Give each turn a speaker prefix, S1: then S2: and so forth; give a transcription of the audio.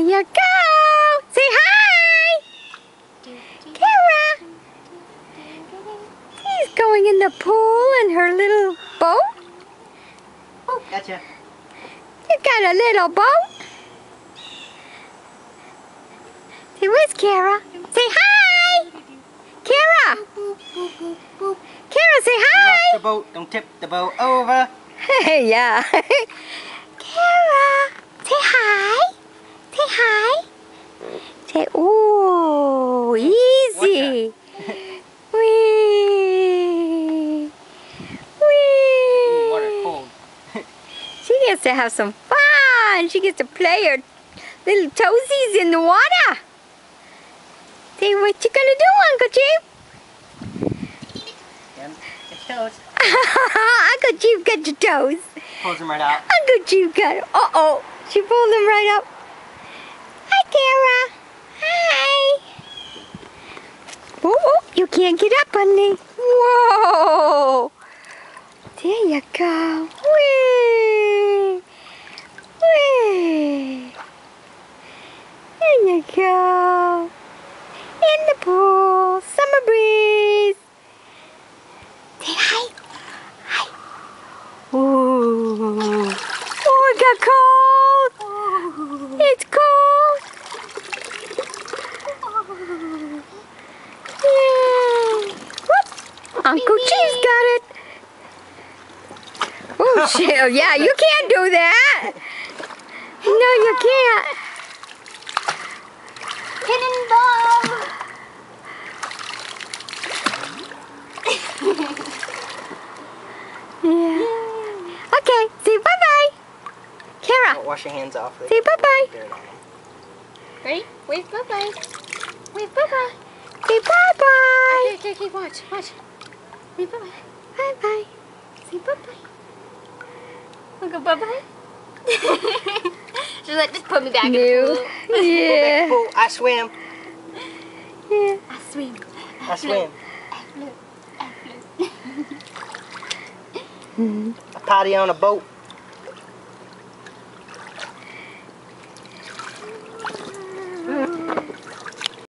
S1: you go. Say hi. Kara. She's going in the pool in her little boat.
S2: Oh, gotcha.
S1: You got a little boat. Say, where's Kara? Say hi. Kara. Kara, say hi.
S2: Rock the boat. Don't tip the boat over.
S1: Yeah. Kara, say hi. Say hi. Say, ooh, easy. Wee.
S2: Ooh, water
S1: Wee.
S2: cold.
S1: She gets to have some fun. She gets to play her little toesies in the water. Say, what you gonna do, Uncle Chief?
S2: It's toes.
S1: Uncle Chief got your toes.
S2: Pulls them right out.
S1: Uncle Chief got it. Uh-oh. She pulled them right up. Hi, Kara. Hi. Oh, you can't get up, honey. Whoa. There you go. Whee. Whee. There you go. In the pool. Summer breeze. Say hi. Hi. Ooh. Oh, it got cold. It's cold. Yeah. Whoop. Uncle Chief's got it. Oh, shit. Yeah, you can't do that. No, you can't.
S3: Cannonball!
S1: Yeah. Okay, say bye-bye. Kara,
S2: Don't wash your hands off.
S1: say bye-bye.
S2: Dirt on them.
S3: Ready? Wave bye-bye. Wave bye-bye.
S1: Say bye-bye.
S3: Okay, watch. Wave bye-bye.
S1: Bye-bye.
S3: Say bye-bye. We'll go bye-bye. She's like, just put me back in the
S1: No.
S3: pool.
S1: Yeah.
S2: Pool. I swim.
S1: Yeah.
S3: I swim.
S2: I swim.
S3: I float.
S2: I potty on a boat.